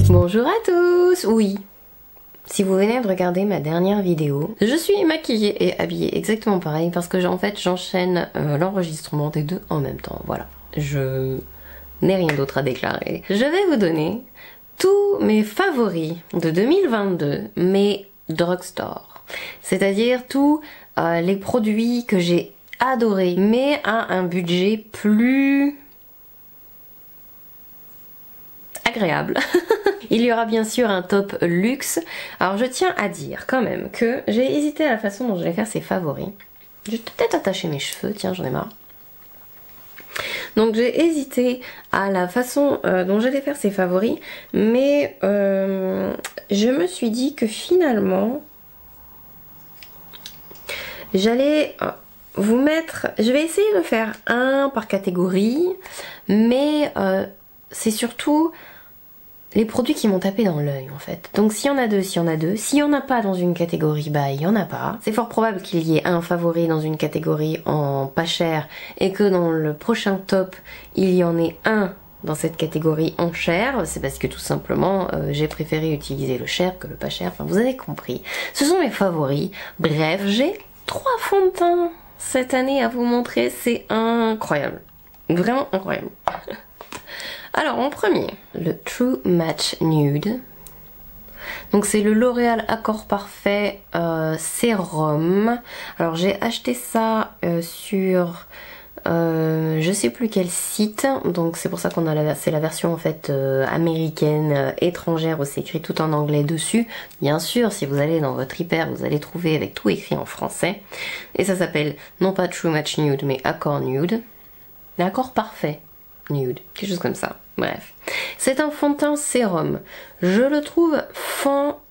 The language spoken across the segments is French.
Bonjour à tous. Oui, si vous venez de regarder ma dernière vidéo, je suis maquillée et habillée exactement pareil parce que en fait j'enchaîne l'enregistrement des deux en même temps. Voilà, je n'ai rien d'autre à déclarer. Je vais vous donner tous mes favoris de 2022, mes drugstore, c'est-à-dire tous les produits que j'ai adorés mais à un budget plus agréable. Il y aura bien sûr un top luxe. Alors je tiens à dire quand même que j'ai hésité à la façon dont je vais faire ces favoris. Je vais peut-être attacher mes cheveux, tiens j'en ai marre. Donc j'ai hésité à la façon dont j'allais faire ces favoris, mais je me suis dit que finalement j'allais vous mettre, je vais essayer de faire un par catégorie, mais c'est surtout les produits qui m'ont tapé dans l'œil en fait. Donc s'il y en a deux, s'il y en a deux. S'il n'y en a pas dans une catégorie, bah il y en a pas. C'est fort probable qu'il y ait un favori dans une catégorie en pas cher et que dans le prochain top, il y en ait un dans cette catégorie en cher. C'est parce que tout simplement, j'ai préféré utiliser le cher que le pas cher. Enfin vous avez compris. Ce sont mes favoris. Bref, j'ai 3 fonds de teint cette année à vous montrer. C'est incroyable. Vraiment incroyable. Alors en premier, le True Match Nude. Donc c'est le L'Oréal Accord Parfait sérum. Alors j'ai acheté ça sur je sais plus quel site. Donc c'est pour ça qu'on a c'est la version en fait américaine, étrangère, où c'est écrit tout en anglais dessus. Bien sûr, si vous allez dans votre hyper, vous allez trouver avec tout écrit en français. Et ça s'appelle non pas True Match Nude mais Accord Nude. L'accord parfait. Nude, quelque chose comme ça. Bref, c'est un fond de teint sérum. Je le trouve fantastique.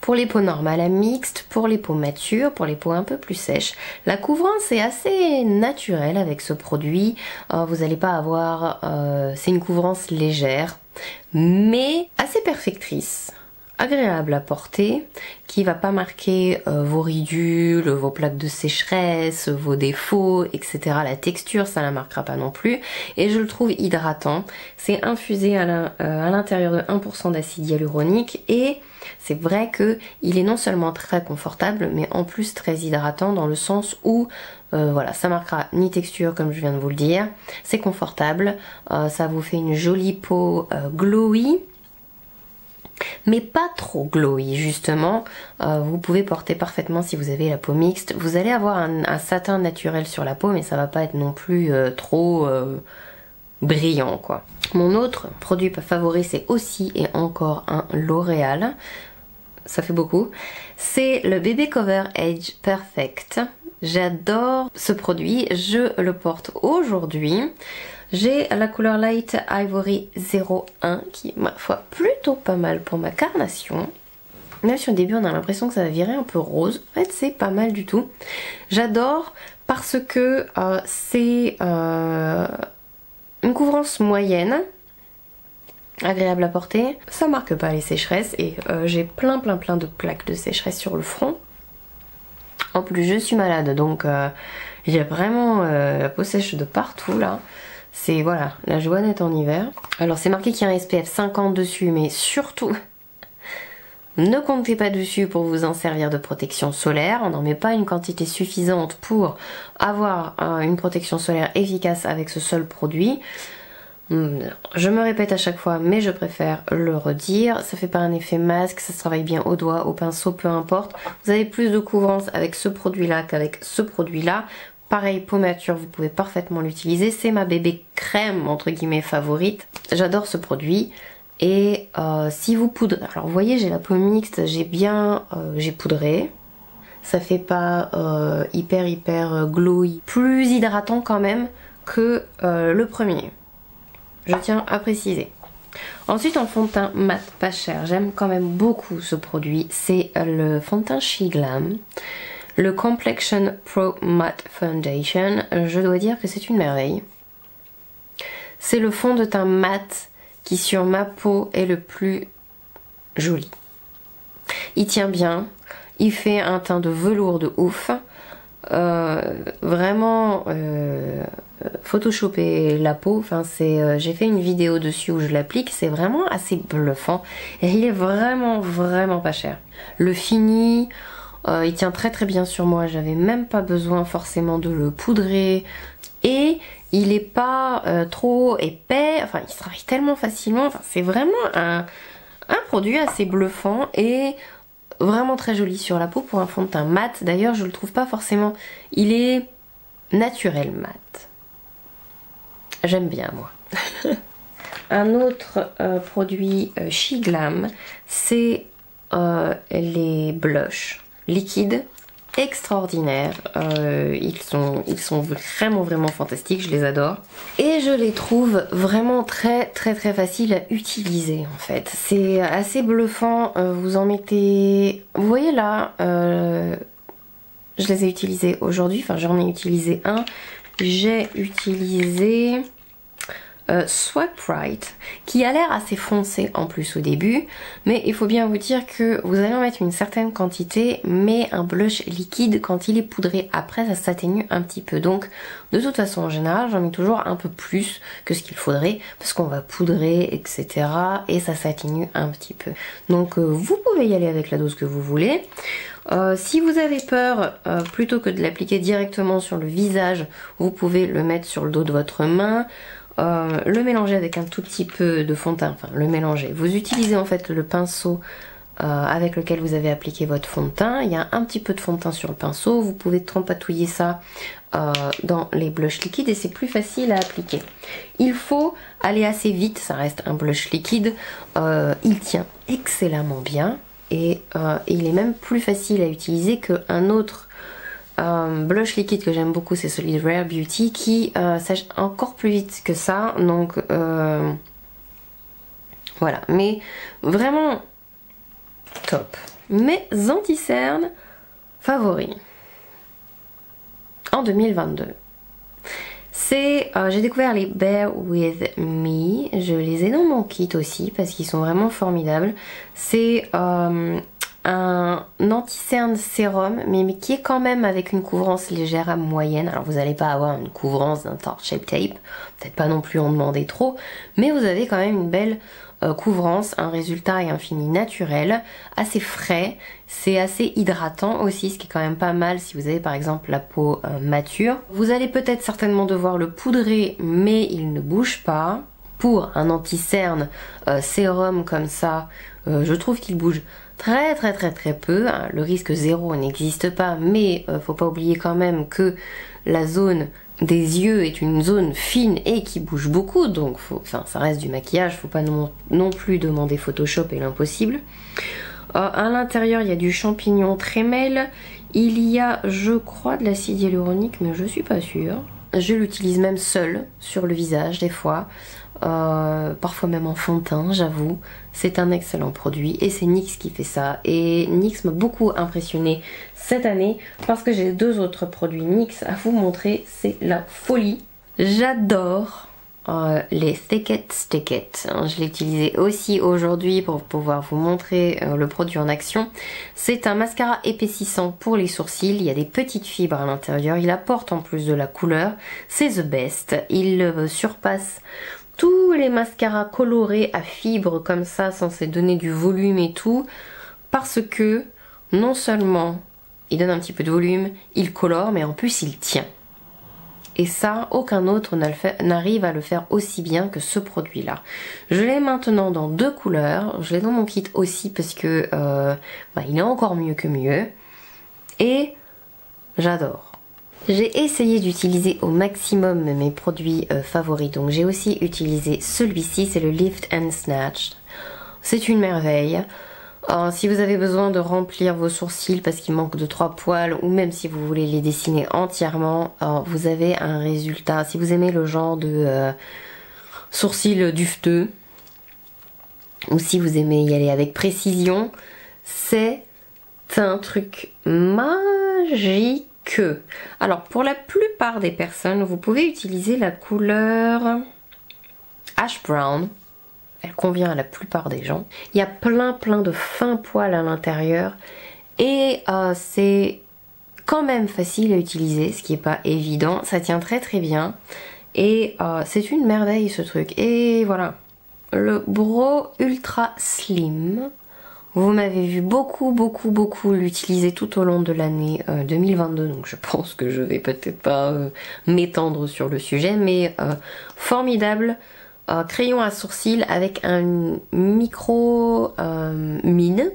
Pour les peaux normales à mixtes, pour les peaux matures, pour les peaux un peu plus sèches. La couvrance est assez naturelle avec ce produit. Vous n'allez pas avoir... c'est une couvrance légère, mais assez perfectrice. Agréable à porter, qui va pas marquer vos ridules, vos plaques de sécheresse, vos défauts, etc. La texture, ça la marquera pas non plus. Et je le trouve hydratant. C'est infusé à l'intérieur de 1% d'acide hyaluronique et c'est vrai que il est non seulement très confortable, mais en plus très hydratant dans le sens où voilà, ça marquera ni texture comme je viens de vous le dire. C'est confortable, ça vous fait une jolie peau glowy. Mais pas trop glowy justement. Vous pouvez porter parfaitement si vous avez la peau mixte. Vous allez avoir un satin naturel sur la peau, mais ça va pas être non plus trop brillant quoi. Mon autre produit favori, c'est aussi et encore un L'Oréal. Ça fait beaucoup. C'est le Baby Cover Age Perfect. J'adore ce produit. Je le porte aujourd'hui. J'ai la couleur Light Ivory 01 qui est ma foi plutôt pas mal pour ma carnation. Même si au début on a l'impression que ça va virer un peu rose, en fait c'est pas mal du tout. J'adore parce que c'est une couvrance moyenne, agréable à porter. Ça marque pas les sécheresses et j'ai plein de plaques de sécheresse sur le front. En plus je suis malade donc il y a vraiment la peau sèche de partout là. C'est voilà, la joie d'être en hiver. Alors c'est marqué qu'il y a un SPF 50 dessus, mais surtout ne comptez pas dessus pour vous en servir de protection solaire. On n'en met pas une quantité suffisante pour avoir une protection solaire efficace avec ce seul produit. Je me répète à chaque fois, mais je préfère le redire. Ça fait pas un effet masque, ça se travaille bien au doigt, au pinceau, peu importe. Vous avez plus de couvrance avec ce produit-là qu'avec ce produit-là. Pareil, peau mature, vous pouvez parfaitement l'utiliser. C'est ma bébé crème, entre guillemets, favorite. J'adore ce produit. Et si vous poudrez... Alors, vous voyez, j'ai la peau mixte, j'ai poudré. Ça fait pas hyper glowy. Plus hydratant quand même que le premier. Je tiens à préciser. Ensuite, en fond de teint mat pas cher, j'aime quand même beaucoup ce produit. C'est le fond de teint She Glam. Le Complexion Pro Matte Foundation, je dois dire que c'est une merveille. C'est le fond de teint mat qui sur ma peau est le plus joli. Il tient bien, Il fait un teint de velours de ouf. Vraiment photoshopper la peau, enfin j'ai fait une vidéo dessus où je l'applique, c'est vraiment assez bluffant et il est vraiment pas cher. Le fini, il tient très bien sur moi, j'avais même pas besoin forcément de le poudrer et il est pas trop épais, enfin il se travaille tellement facilement, enfin, c'est vraiment un produit assez bluffant et vraiment très joli sur la peau pour un fond de teint mat. D'ailleurs je le trouve pas forcément, il est naturel mat. J'aime bien moi. Un autre produit She Glam, c'est les blushs liquides extraordinaires. Ils sont vraiment fantastiques, je les adore. Et je les trouve vraiment très faciles à utiliser en fait. C'est assez bluffant, vous en mettez... Vous voyez là, je les ai utilisés aujourd'hui, enfin j'en ai utilisé un. J'ai utilisé Swipe Right, qui a l'air assez foncé en plus au début, mais il faut bien vous dire que vous allez en mettre une certaine quantité, mais un blush liquide quand il est poudré après ça s'atténue un petit peu. Donc de toute façon en général j'en mets toujours un peu plus que ce qu'il faudrait parce qu'on va poudrer etc et ça s'atténue un petit peu. Donc vous pouvez y aller avec la dose que vous voulez. Si vous avez peur, plutôt que de l'appliquer directement sur le visage, vous pouvez le mettre sur le dos de votre main, le mélanger avec un tout petit peu de fond de teint, enfin le mélanger. Vous utilisez en fait le pinceau avec lequel vous avez appliqué votre fond de teint, il y a un petit peu de fond de teint sur le pinceau, vous pouvez trempatouiller ça dans les blushs liquides et c'est plus facile à appliquer. Il faut aller assez vite, ça reste un blush liquide, il tient excellemment bien. Et il est même plus facile à utiliser qu'un autre blush liquide que j'aime beaucoup, c'est celui de Rare Beauty qui sèche encore plus vite que ça. Donc voilà, mais vraiment top. Mes anti-cernes favoris en 2022. J'ai découvert les Bare With Me, je les ai dans mon kit aussi parce qu'ils sont vraiment formidables. C'est un anti-cerne sérum mais qui est quand même avec une couvrance légère à moyenne. Alors vous n'allez pas avoir une couvrance d'un Tarte Shape Tape, peut-être pas non plus en demander trop, mais vous avez quand même une belle couvrance, un résultat et un fini naturel, assez frais, c'est assez hydratant aussi, ce qui est quand même pas mal si vous avez par exemple la peau mature. Vous allez peut-être certainement devoir le poudrer mais il ne bouge pas. Pour un anti-cerne sérum comme ça, je trouve qu'il bouge très peu, le risque zéro n'existe pas mais faut pas oublier quand même que la zone des yeux est une zone fine et qui bouge beaucoup, donc ça reste du maquillage, faut pas non plus demander Photoshop et l'impossible. À l'intérieur il y a du champignon trémel, il y a je crois de l'acide hyaluronique mais je suis pas sûre. Je l'utilise même seule sur le visage des fois, parfois même en fond de teint, j'avoue. C'est un excellent produit et c'est NYX qui fait ça. Et NYX m'a beaucoup impressionnée cette année parce que j'ai deux autres produits NYX à vous montrer, c'est la folie. J'adore les Thick It Stick It. Je l'ai utilisé aussi aujourd'hui pour pouvoir vous montrer le produit en action. C'est un mascara épaississant pour les sourcils, il y a des petites fibres à l'intérieur, il apporte en plus de la couleur, c'est the best. Il surpasse tous les mascaras colorés à fibres comme ça, censés donner du volume et tout, parce que non seulement il donne un petit peu de volume, il colore, mais en plus il tient. Et ça, aucun autre n'arrive à le faire aussi bien que ce produit-là. Je l'ai maintenant dans deux couleurs. Je l'ai dans mon kit aussi parce que il est encore mieux que mieux. Et j'adore. J'ai essayé d'utiliser au maximum mes produits favoris. Donc j'ai aussi utilisé celui-ci, c'est le Lift and Snatch. C'est une merveille. Si vous avez besoin de remplir vos sourcils parce qu'il manque de 3 poils ou même si vous voulez les dessiner entièrement, vous avez un résultat. Si vous aimez le genre de sourcils dufteux ou si vous aimez y aller avec précision, c'est un truc magique. Alors pour la plupart des personnes, vous pouvez utiliser la couleur Ash Brown. Elle convient à la plupart des gens. Il y a plein de fins poils à l'intérieur Et c'est quand même facile à utiliser, ce qui n'est pas évident. Ça tient très très bien. Et c'est une merveille ce truc. Et voilà. Le Brow Ultra Slim. Vous m'avez vu beaucoup l'utiliser tout au long de l'année 2022, donc je pense que je vais peut-être pas m'étendre sur le sujet, mais formidable crayon à sourcils avec un micro mine.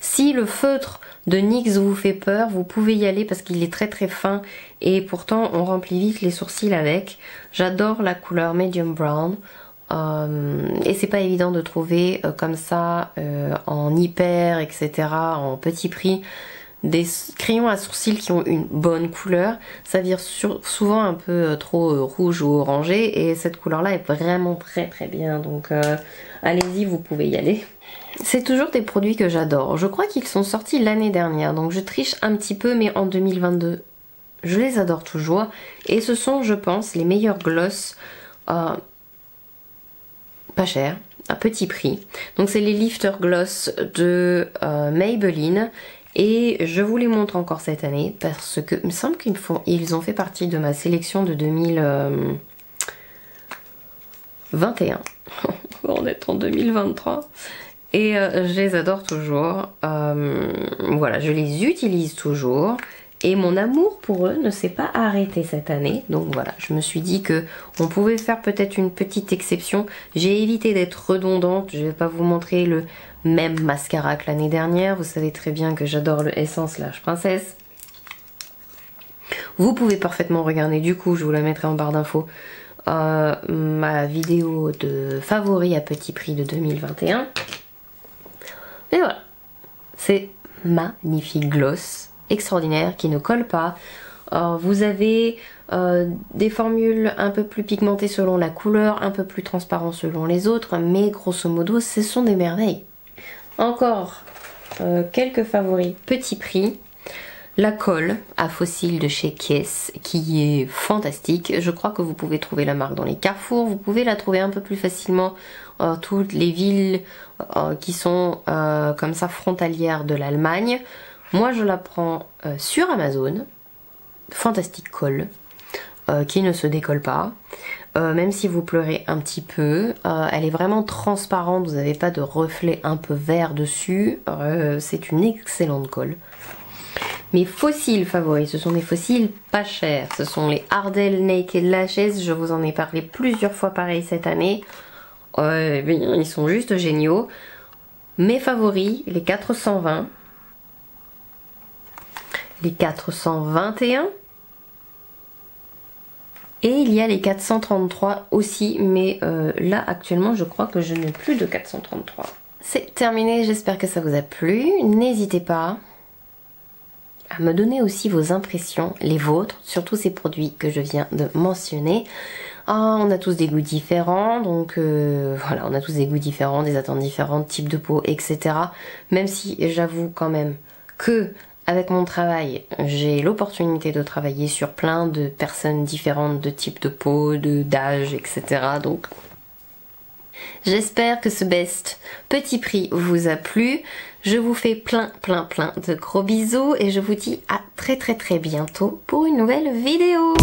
Si le feutre de NYX vous fait peur, vous pouvez y aller parce qu'il est très très fin et pourtant on remplit vite les sourcils avec. J'adore la couleur Medium Brown. Et c'est pas évident de trouver comme ça en hyper, etc., en petit prix, des crayons à sourcils qui ont une bonne couleur. Ça vire souvent un peu trop rouge ou orangé et cette couleur là est vraiment très très bien, donc allez-y, vous pouvez y aller. C'est toujours des produits que j'adore. Je crois qu'ils sont sortis l'année dernière, donc je triche un petit peu, mais en 2022 je les adore toujours et ce sont, je pense, les meilleurs gloss pas cher, à petit prix. Donc c'est les Lifter Gloss de Maybelline et je vous les montre encore cette année parce que il me semble qu'ils ont fait partie de ma sélection de 2021. On est en 2023 et je les adore toujours. Voilà, je les utilise toujours. Et mon amour pour eux ne s'est pas arrêté cette année. Donc voilà, je me suis dit que on pouvait faire peut-être une petite exception. J'ai évité d'être redondante. Je vais pas vous montrer le même mascara que l'année dernière. Vous savez très bien que j'adore le Essence Lash Princesse. Vous pouvez parfaitement regarder, du coup, je vous la mettrai en barre d'infos, ma vidéo de favoris à petit prix de 2021. Mais voilà, c'est magnifique gloss extraordinaire qui ne colle pas. Vous avez des formules un peu plus pigmentées selon la couleur, un peu plus transparent selon les autres, mais grosso modo ce sont des merveilles. Encore quelques favoris petit prix. La colle à fossiles de chez Kies qui est fantastique. Je crois que vous pouvez trouver la marque dans les carrefours. Vous pouvez la trouver un peu plus facilement toutes les villes qui sont comme ça frontalières de l'Allemagne. Moi je la prends sur Amazon, fantastique colle, qui ne se décolle pas, même si vous pleurez un petit peu, elle est vraiment transparente, vous n'avez pas de reflet un peu vert dessus, c'est une excellente colle. Mes fossiles favoris, ce sont des fossiles pas chers, ce sont les Ardell Naked Lashes, je vous en ai parlé plusieurs fois pareil cette année, ils sont juste géniaux. Mes favoris, les 420, les 421 et il y a les 433 aussi, mais là actuellement je crois que je n'ai plus de 433. C'est terminé, j'espère que ça vous a plu. N'hésitez pas à me donner aussi vos impressions, les vôtres, sur tous ces produits que je viens de mentionner. On a tous des goûts différents, donc voilà, on a tous des goûts différents, des attentes différentes, types de peau, etc. Même si j'avoue quand même que avec mon travail, j'ai l'opportunité de travailler sur plein de personnes différentes, de types de peau, d'âge, etc. Donc j'espère que ce best petit prix vous a plu. Je vous fais plein de gros bisous et je vous dis à très bientôt pour une nouvelle vidéo.